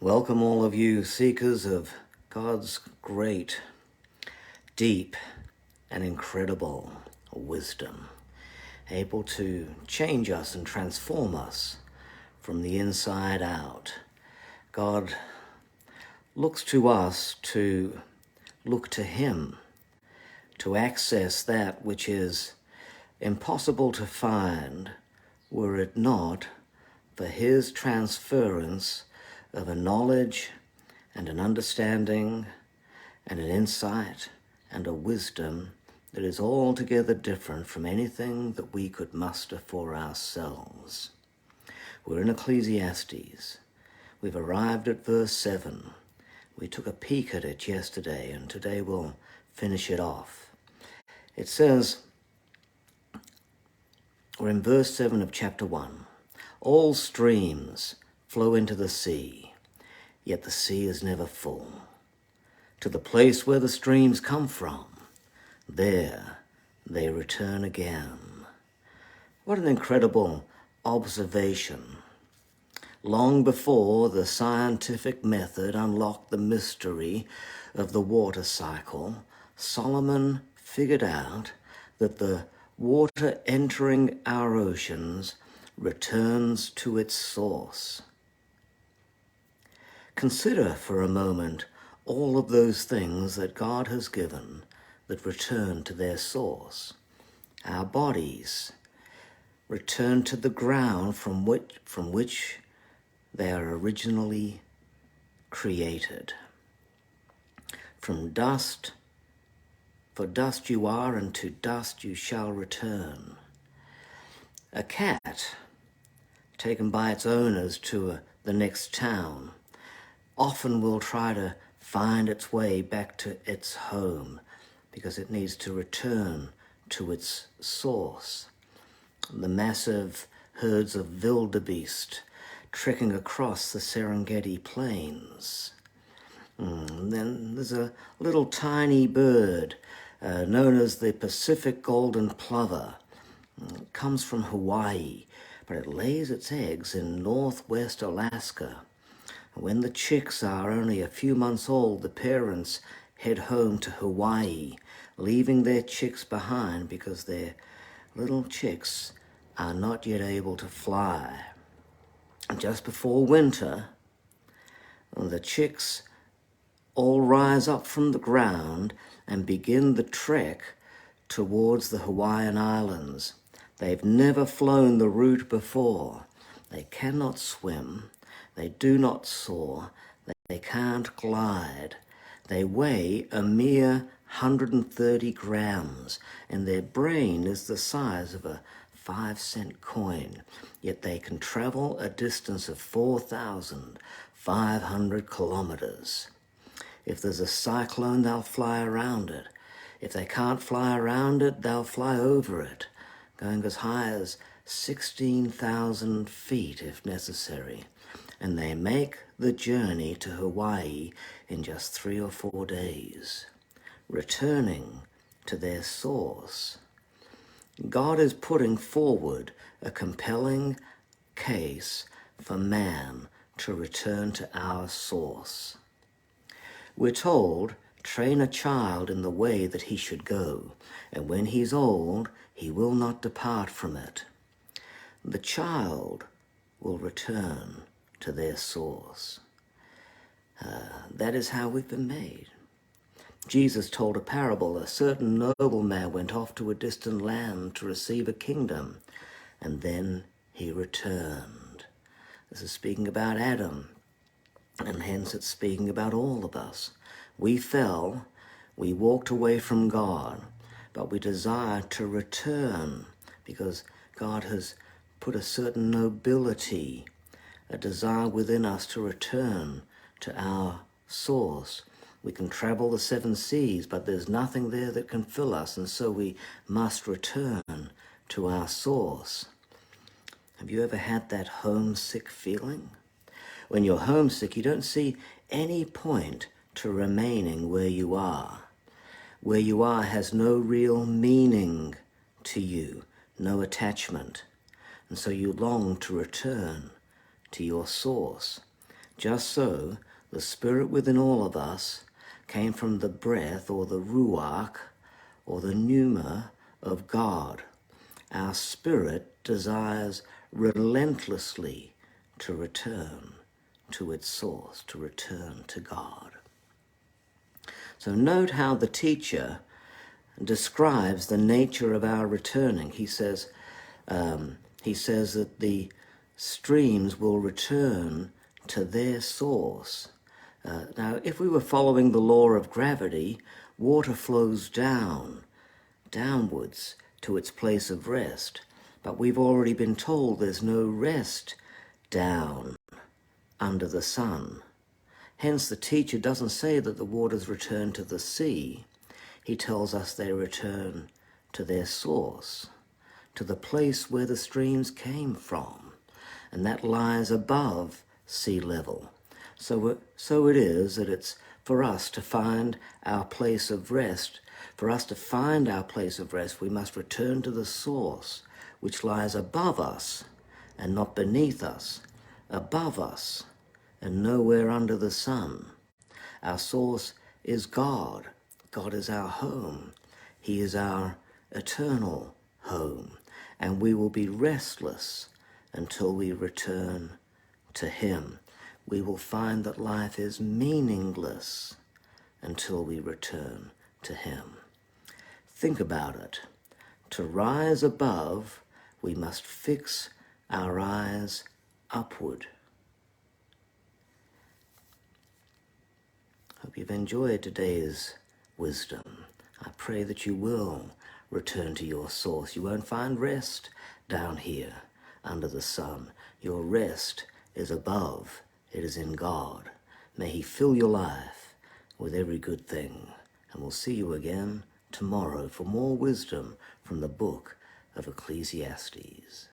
Welcome all of you seekers of God's great, deep, and incredible wisdom, able to change us and transform us from the inside out. God looks to us to look to Him, to access that which is impossible to find were it not for His transference of a knowledge and an understanding and an insight and a wisdom that is altogether different from anything that we could muster for ourselves. We're in Ecclesiastes. We've arrived at verse 7. We took a peek at it yesterday, and today we'll finish it off. It says, we're in verse 7 of chapter 1. All streams flow into the sea, yet the sea is never full. To the place where the streams come from, there they return again. What an incredible observation. Long before the scientific method unlocked the mystery of the water cycle, Solomon figured out that the water entering our oceans returns to its source. Consider for a moment all of those things that God has given that return to their source. Our bodies return to the ground from which they are originally created. From dust, for dust you are, and to dust you shall return. A cat taken by its owners to the next town often will try to find its way back to its home because it needs to return to its source. The massive herds of wildebeest trekking across the Serengeti plains. Then there's a little tiny bird known as the Pacific golden plover. It comes from Hawaii, but it lays its eggs in northwest Alaska. When the chicks are only a few months old, the parents head home to Hawaii, leaving their chicks behind because their little chicks are not yet able to fly. Just before winter, the chicks all rise up from the ground and begin the trek towards the Hawaiian Islands. They've never flown the route before. They cannot swim. They do not soar. They can't glide. They weigh a mere 130 grams, and their brain is the size of a 5-cent coin. Yet they can travel a distance of 4,500 kilometers. If there's a cyclone, they'll fly around it. If they can't fly around it, they'll fly over it, going as high as 16,000 feet if necessary. And they make the journey to Hawaii in just 3 or 4 days, returning to their source. God is putting forward a compelling case for man to return to our source. We're told, train a child in the way that he should go, and when he's old, he will not depart from it. The child will return to their source. That is how we've been made. Jesus told a parable. A certain nobleman went off to a distant land to receive a kingdom, and then he returned. This is speaking about Adam, and hence it's speaking about all of us. We fell, we walked away from God, but we desire to return because God has put a certain nobility, a desire within us to return to our source. We can travel the 7 seas, but there's nothing there that can fill us, and so we must return to our source. Have you ever had that homesick feeling? When you're homesick, you don't see any point to remaining where you are. Where you are has no real meaning to you, no attachment, and so you long to return to your source, Just so, the Spirit within all of us came from the breath or the ruach or the pneuma of God. Our spirit desires relentlessly to return to its source, to return to God. So note how the teacher describes the nature of our returning. He says that the streams will return to their source. Now, if we were following the law of gravity, water flows downwards to its place of rest. But we've already been told there's no rest down under the sun. Hence, the teacher doesn't say that the waters return to the sea. He tells us they return to their source, to the place where the streams came from, and that lies above sea level. So it is that it's for us to find our place of rest. For us to find our place of rest, we must return to the source, which lies above us and not beneath us, above us and nowhere under the sun. Our source is God. God is our home. He is our eternal home, and we will be restless until we return to Him. We will find that life is meaningless until we return to Him. Think about it. To rise above, we must fix our eyes upward. Hope you've enjoyed today's wisdom. I pray that you will return to your source. You won't find rest down here under the sun. Your rest is above. It is in God. May He fill your life with every good thing. And we'll see you again tomorrow for more wisdom from the book of Ecclesiastes.